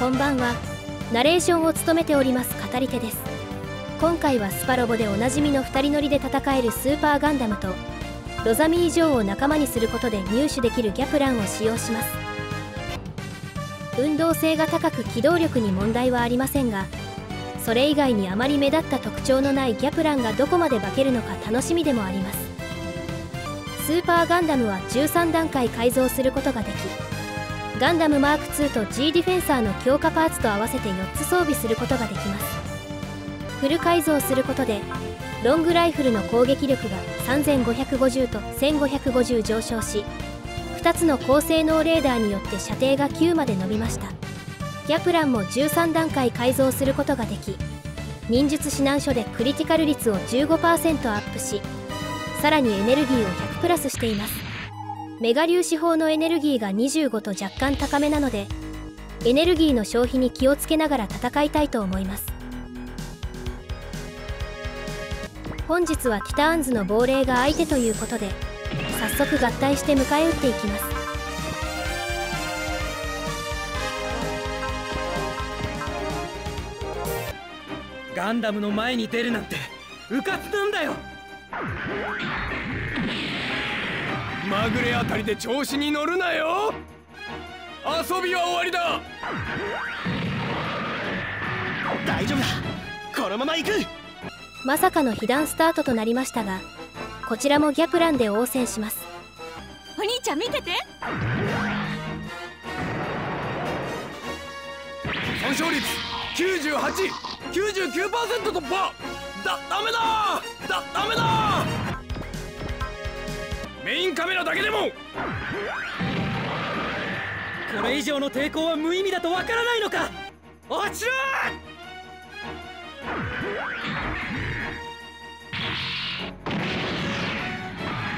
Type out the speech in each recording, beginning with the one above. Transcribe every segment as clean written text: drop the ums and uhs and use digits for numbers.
こんばんは。ナレーションを務めております語り手です。今回はスパロボでおなじみの2人乗りで戦えるスーパーガンダムとロザミー・ジョーを仲間にすることで入手できるギャプランを使用します。運動性が高く機動力に問題はありませんが、それ以外にあまり目立った特徴のないギャプランがどこまで化けるのか楽しみでもあります。スーパーガンダムは13段階改造することができ、ガンダムマーク2と G ディフェンサーの強化パーツと合わせて4つ装備することができます。フル改造することでロングライフルの攻撃力が3550と1550上昇し、2つの高性能レーダーによって射程が9まで伸びました。ギャプランも13段階改造することができ、忍術指南書でクリティカル率を 15% アップし、さらにエネルギーを100プラスしています。メガ粒子砲のエネルギーが25と若干高めなので、エネルギーの消費に気をつけながら戦いたいと思います。本日はティターンズの亡霊が相手ということで、早速合体して迎え撃っていきます。ガンダムの前に出るなんてうかつなんだよ。まぐれあたりで調子に乗るなよ。遊びは終わりだ。大丈夫だ、このまま行く。まさかの被弾スタートとなりましたが、こちらもギャプランで応戦します。お兄ちゃん見てて。損傷率 98、99% 突破。ダメだ。メインカメラだけでも。これ以上の抵抗は無意味だとわからないのか。落ちろ。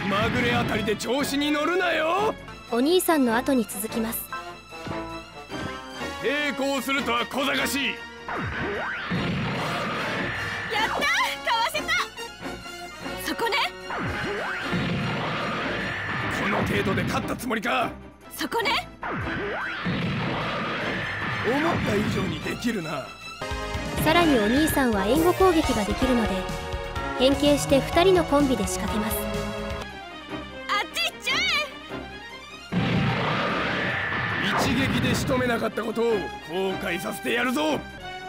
まぐれあたりで調子に乗るなよ。お兄さんの後に続きます。抵抗するとは小賢しい。やったー、かわせた。そこね。この程度で勝ったつもりか。そこね。思った以上にできるな。さらにお兄さんは援護攻撃ができるので、変形して2人のコンビで仕掛けます。あっち行っちゃ一撃で仕留めなかったことを後悔させてやるぞ。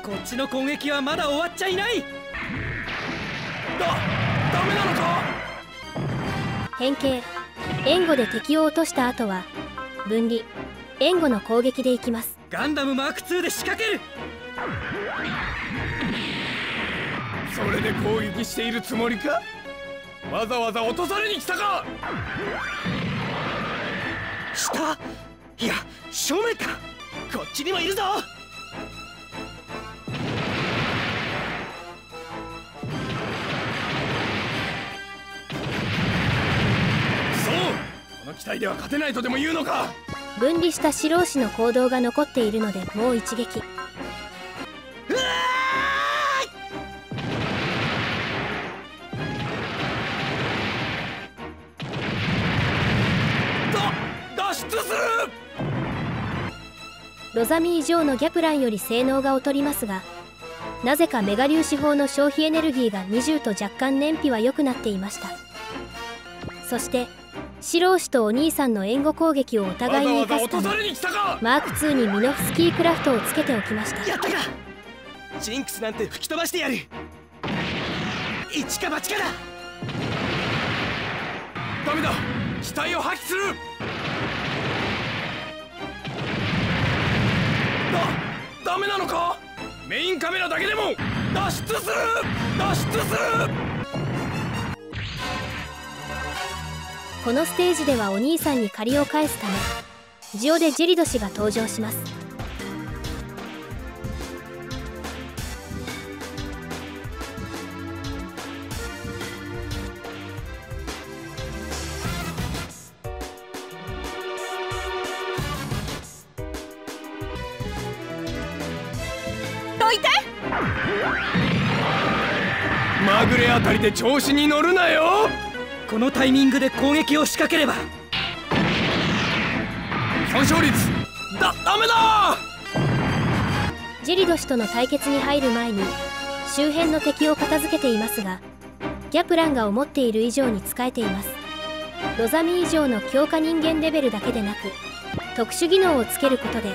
こっちの攻撃はまだ終わっちゃいない。ダメなのか。変形、援護で敵を落とした後は分離、援護の攻撃でいきます。ガンダムマーク2で仕掛ける。それで攻撃しているつもりか。わざわざ落とされに来たか。下、いや正面か。こっちにもいるぞ。この機体では勝てないとでも言うのか。分離した白押しの行動が残っているので、もう一撃。脱出する。ロザミー・ジョーのギャプランより性能が劣りますが、なぜかメガ粒子砲の消費エネルギーが20と若干燃費は良くなっていました。そして白押しとお兄さんの援護攻撃をお互いに生かすため、マーク2にミノフスキークラフトをつけておきました。やったか。ジンクスなんて吹き飛ばしてやる。一か八かだ。ダメだ、機体を破棄する。ダメなのか。メインカメラだけでも脱出する。このステージではお兄さんに借りを返すため、ジオデ・ジェリド氏が登場します。どいて。まぐれあたりで調子に乗るなよ。このタイミングで攻撃を仕掛ければ。損傷率ダメだ。ジェリド氏との対決に入る前に周辺の敵を片付けていますが、ギャプランが思っている以上に使えています。ロザミ以上の強化人間レベルだけでなく、特殊技能をつけることで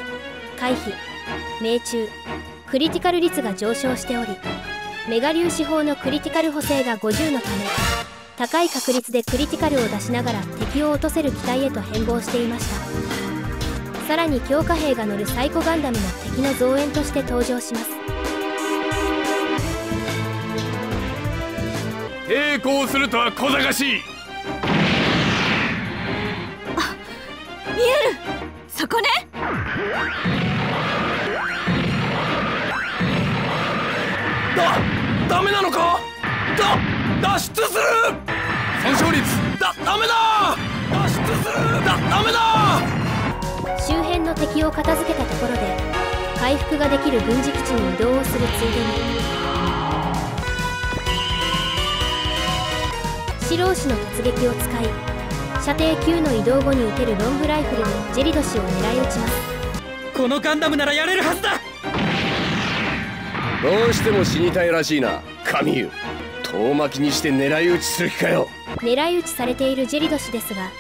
回避、命中、クリティカル率が上昇しており、メガ粒子砲のクリティカル補正が50のため、高い確率でクリティカルを出しながら敵を落とせる機体へと変貌していました。さらに強化兵が乗るサイコガンダムも敵の増援として登場します。抵抗するとは小賢しい。見える、そこね。ダメなのか。脱出する。損傷率ダメだ。脱出する。ダメだ。周辺の敵を片付けたところで回復ができる軍事基地に移動をするついでに、白押しの突撃を使い、射程9の移動後に撃てるロングライフルでジェリド氏を狙い撃ちます。このガンダムならやれるはずだ。どうしても死にたいらしいな、カミユ。遠巻きにして狙い撃ちする気かよ。狙い撃ちされているジェリド氏ですが、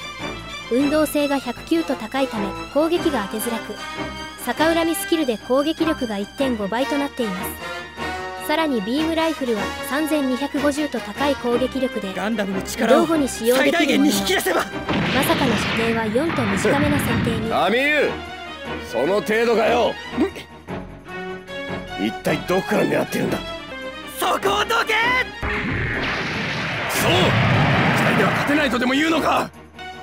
運動性が109と高いため攻撃が当てづらく、逆恨みスキルで攻撃力が 1.5 倍となっています。さらにビームライフルは3250と高い攻撃力でガンダムの移力を動後に使用で最大きるものの、限に引き出せば。まさかの射程は4と短めな設定に。カミユ、その程度かよ。一体どこから狙ってるんだ。そこをどけ。そう、機体では勝てないとでも言うのか。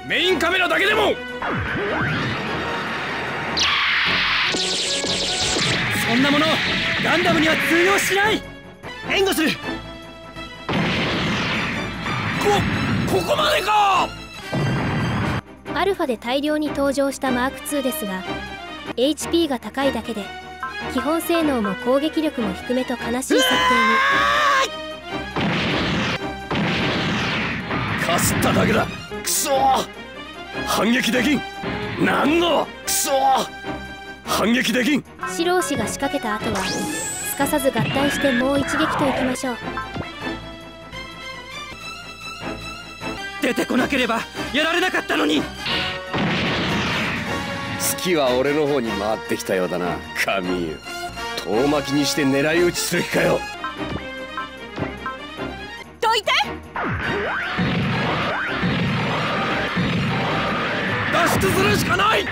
メインカメラだけでも。そんなものガンダムには通用しない。援護する。ここまでか。アルファで大量に登場したマーク2ですが、 HP が高いだけで基本性能も攻撃力も低めと悲しい設定に。かすっただけだ。クソー、反撃できん。なんのクソー、反撃できん。白押しが仕掛けた後はすかさず合体してもう一撃といきましょう。出てこなければやられなかったのに。月は俺の方に回ってきたようだな、カミユ。遠巻きにして狙い撃ちする気かよ。どいて。脱出するしかない。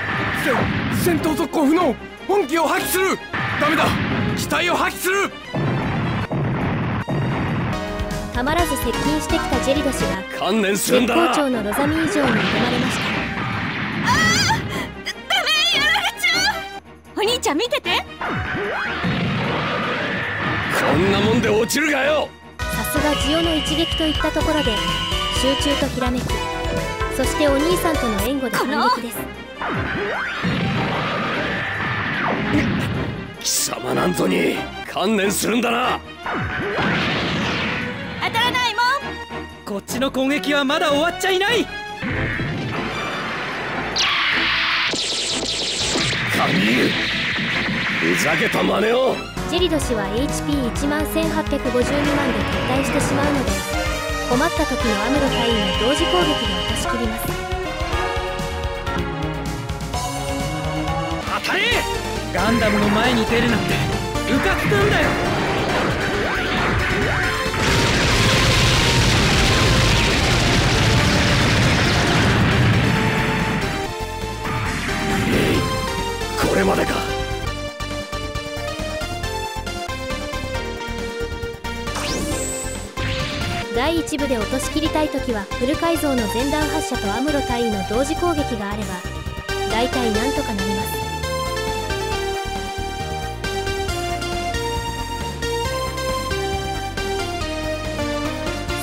戦闘続行不能。本気を発揮する。ダメだ、機体を破棄する。たまらず接近してきたジェリド氏が観念するん絶だな。好調のロザミ以上に挑まれました。ダメ、やられちゃう。お兄ちゃん見てて。こんなもんで落ちるがよ。さすがジオの一撃といったところで集中とひらめき、そしてお兄さんとの援護で反撃です。貴様なんぞに観念するんだな。当たらないもん。こっちの攻撃はまだ終わっちゃいない。カミユ、ふざけた真似を。ジェリド氏は HP1 万1852万で撤退してしまうので、困った時のアムロ隊員の同時攻撃で落としきります。当たれ。ガンダムの前に出るなんてうかつくんだよ。これまでか。第1部で落としきりたい時はフル改造の前段発射とアムロ隊員の同時攻撃があれば大体なんとかなります。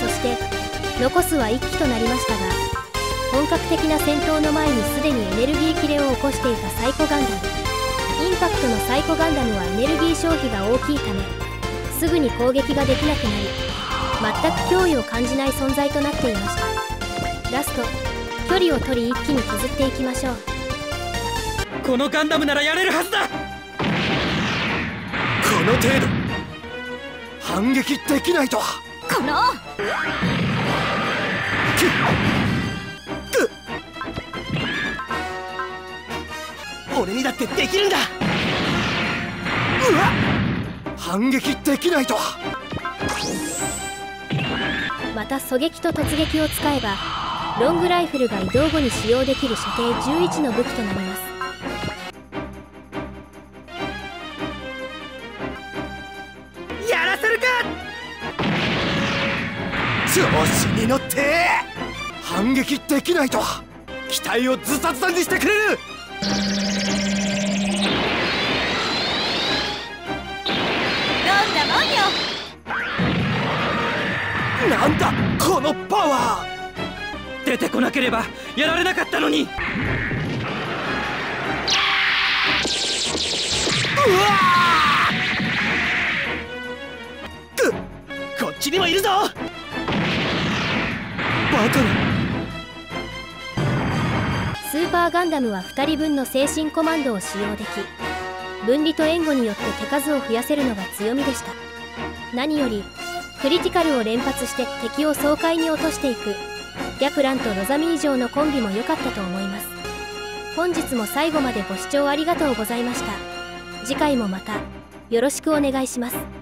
そして残すは1機となりましたが、本格的な戦闘の前にすでにエネルギー切れを起こしていたサイコガンダム。インパクトのサイコガンダムはエネルギー消費が大きいためすぐに攻撃ができなくなり、全く脅威を感じない存在となっていました。ラスト、距離を取り一気に削っていきましょう。このガンダムならやれるはずだ。の程度反撃できないとは。この俺にだってできるんだ。うわっ反撃できないとは。また狙撃と突撃を使えばロングライフルが移動後に使用できる射程11の武器となります。やらせるか。調子に乗って反撃できないとは。機体をズタズタにしてくれる。どんなもんよ。なんだこのパワー。出てこなければやられなかったのに。うわこっちにもいるぞ。バカな。スーパーガンダムは2人分の精神コマンドを使用でき、分離と援護によって手数を増やせるのが強みでした。何よりクリティカルを連発して敵を爽快に落としていくギャプランとロザミー城のコンビも良かったと思います。本日も最後までご視聴ありがとうございました。次回もまたよろしくお願いします。